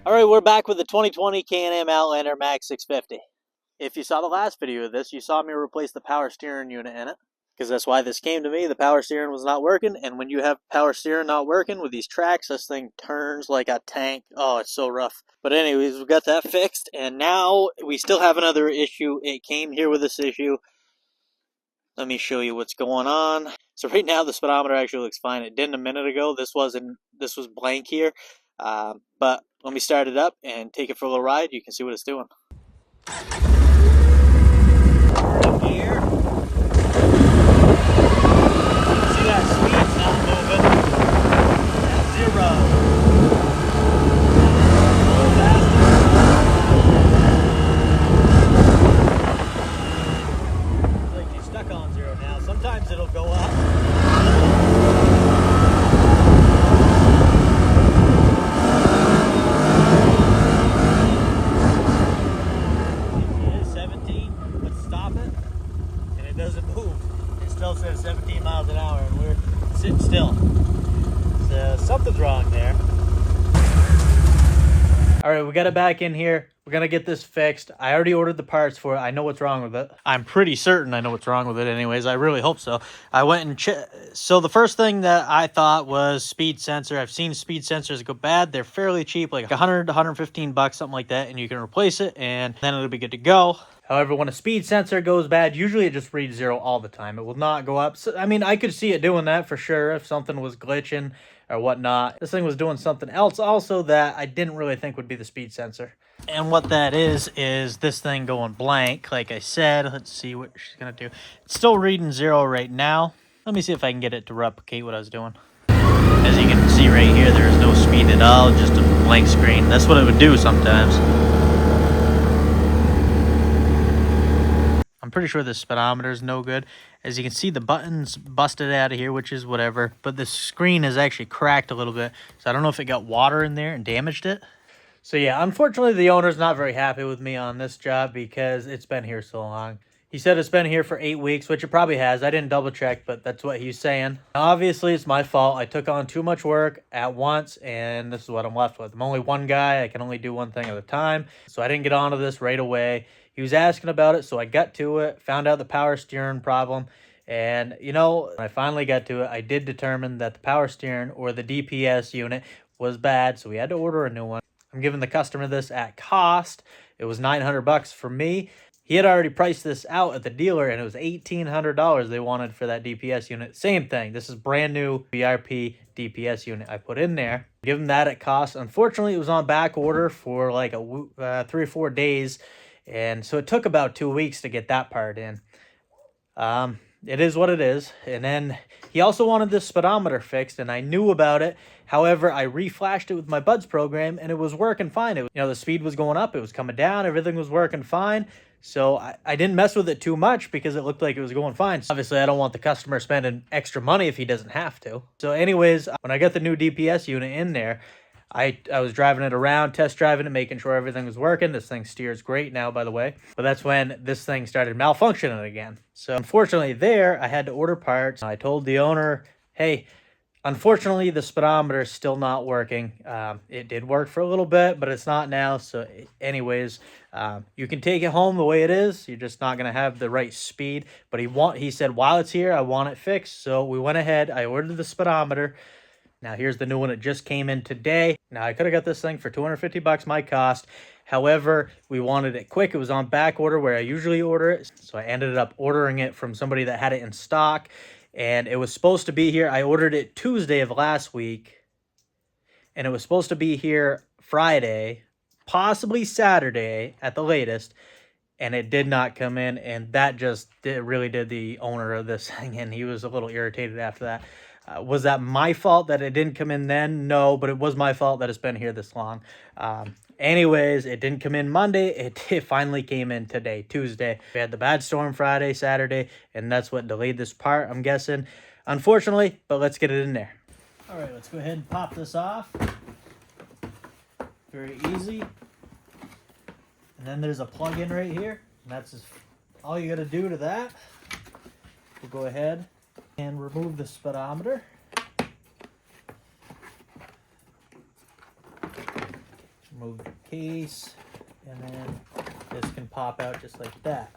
All right, we're back with the 2020 Can-Am Outlander Max 650. If you saw the last video of this, you saw me replace the power steering unit in it, because that's why this came to me. The power steering was not working, and when you have power steering not working with these tracks, this thing turns like a tank. Oh, it's so rough. But anyways, we got that fixed, and now we still have another issue. It came here with this issue. Let me show you what's going on. So right now the speedometer actually looks fine. It didn't a minute ago. This was blank here. But let me start it up and take it for a little ride. You can see what it's doing. Gear. See that speed's not moving. That's 0. Sometimes it'll go up. It is 17. Let's stop it. And it doesn't move. It still says 17 miles an hour and we're sitting still. So something's wrong there. All right, we got it back in here. We're going to get this fixed. I already ordered the parts for it. I know what's wrong with it. I'm pretty certain I know what's wrong with it anyways. I really hope so. I went and checked. So the first thing that I thought was speed sensor. I've seen speed sensors go bad. They're fairly cheap, like 100 to 115 bucks, something like that, and you can replace it and then it'll be good to go. However, when a speed sensor goes bad, usually it just reads 0 all the time. It will not go up. So, I mean, I could see it doing that for sure if something was glitching or whatnot. This thing was doing something else also that I didn't really think would be the speed sensor. And what that is this thing going blank, like I said. Let's see what she's going to do. It's still reading 0 right now. Let me see if I can get it to replicate what I was doing. As you can see right here, there's no speed at all, just a blank screen. That's what it would do sometimes. I'm pretty sure the speedometer is no good. As you can see, the button's busted out of here, which is whatever. But the screen is actually cracked a little bit. So I don't know if it got water in there and damaged it. So yeah, unfortunately, the owner's not very happy with me on this job because it's been here so long. He said it's been here for 8 weeks, which it probably has. I didn't double check, but that's what he's saying. Now, obviously, it's my fault. I took on too much work at once, and this is what I'm left with. I'm only one guy. I can only do one thing at a time. So I didn't get onto this right away. He was asking about it, so I got to it, found out the power steering problem. And, you know, when I finally got to it, I did determine that the power steering or the DPS unit was bad, so we had to order a new one. I'm giving the customer this at cost. It was $900 for me. He had already priced this out at the dealer, and it was $1,800 they wanted for that DPS unit. Same thing. This is brand new BRP DPS unit I put in there. Give him that at cost. Unfortunately, it was on back order for like 3 or 4 days, and so it took about 2 weeks to get that part in. It is what it is. And then he also wanted this speedometer fixed, and I knew about it. However, I reflashed it with my Buds program, and it was working fine. It, the speed was going up, it was coming down, everything was working fine. So I didn't mess with it too much because it looked like it was going fine. Obviously, I don't want the customer spending extra money if he doesn't have to. So anyways, when I got the new DPS unit in there, I was driving it around, test driving it, making sure everything was working. This thing steers great now, by the way. But that's when this thing started malfunctioning again. So unfortunately there, I had to order parts. I told the owner, hey, unfortunately, the speedometer is still not working. It did work for a little bit, but it's not now. So anyways, you can take it home the way it is. You're just not going to have the right speed. But he said, while it's here, I want it fixed. So we went ahead. I ordered the speedometer. Now, here's the new one. It just came in today. Now, I could have got this thing for $250, my cost. However, we wanted it quick. It was on back order where I usually order it. So I ended up ordering it from somebody that had it in stock. And it was supposed to be here. I ordered it Tuesday of last week. And it was supposed to be here Friday, possibly Saturday at the latest. And it did not come in. And that just really did the owner of this thing. And he was a little irritated after that. Was that my fault that it didn't come in then? No, but it was my fault that it's been here this long. Anyways, it didn't come in Monday. It finally came in today, Tuesday. We had the bad storm Friday, Saturday, and that's what delayed this part, I'm guessing. Unfortunately, but let's get it in there. All right, let's go ahead and pop this off. Very easy. And then there's a plug-in right here. And that's just all you got to do to that. We'll go ahead and remove the speedometer. remove the case, and then this can pop out just like that.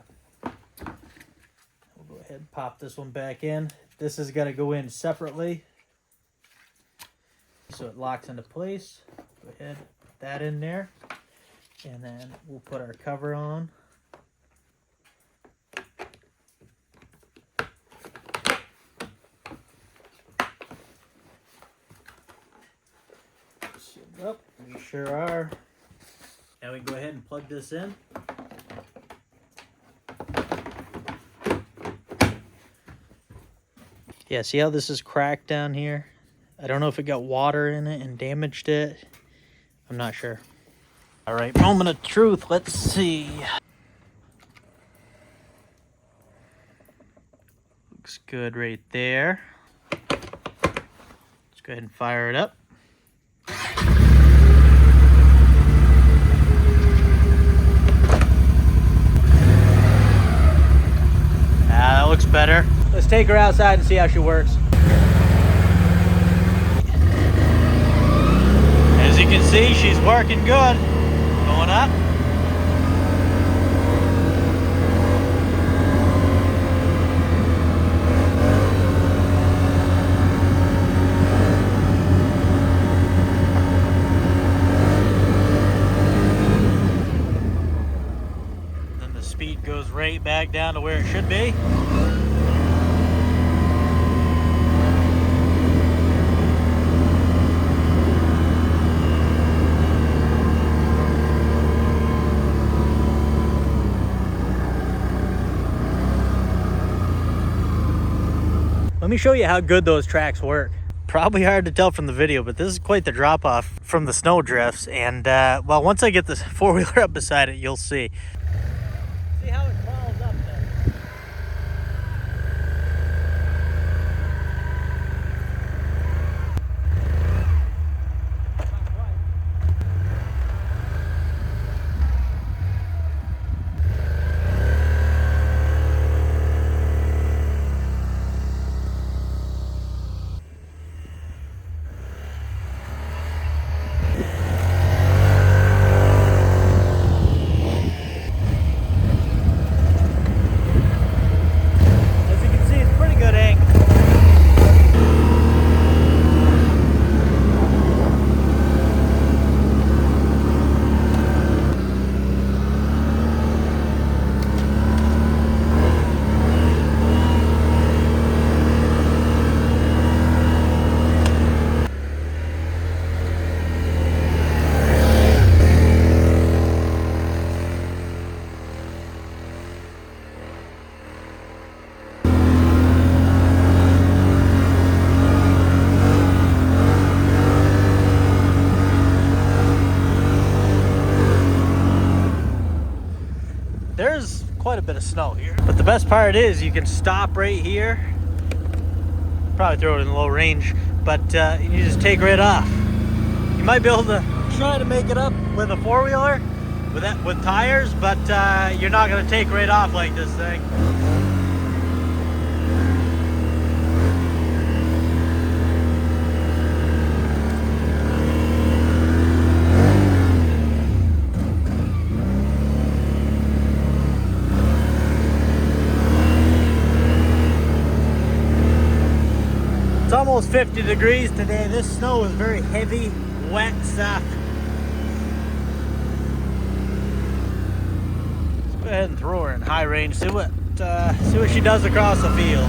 We'll go ahead and pop this one back in. This is going to go in separately, so it locks into place. Go ahead, put that in there, and then we'll put our cover on. Sealed up, we sure are. Now we can go ahead and plug this in. Yeah, see how this is cracked down here? I don't know if it got water in it and damaged it. I'm not sure. All right, moment of truth. Let's see. Looks good right there. Let's go ahead and fire it up. That looks better. Let's take her outside and see how she works. As you can see, she's working good. Going up. Then the speed goes right back down to where it should be. Let me show you how good those tracks work. Probably hard to tell from the video, but this is quite the drop off from the snow drifts. And well, once I get this four-wheeler up beside it, you'll see. See how it crawls up there. There's quite a bit of snow here, but the best part is you can stop right here. Probably throw it in low range, but you just take right off. You might be able to try to make it up with a four-wheeler with tires, but you're not going to take right off like this thing. It's almost 50 degrees today. This snow is very heavy, wet stuff. Let's go ahead and throw her in high range. See what she does across the field.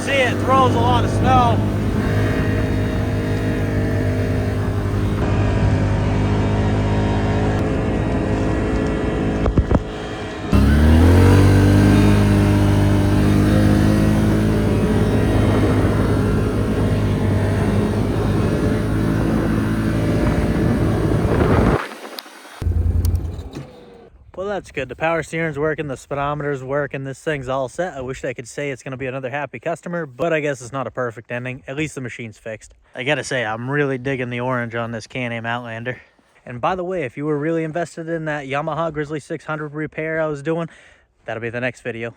See, it throws a lot of snow. Well, that's good. The power steering's working, the speedometer's working, this thing's all set. I wish I could say it's going to be another happy customer, but I guess it's not a perfect ending. At least the machine's fixed. I gotta say, I'm really digging the orange on this Can-Am Outlander. And by the way, if you were really invested in that Yamaha Grizzly 600 repair I was doing, that'll be the next video.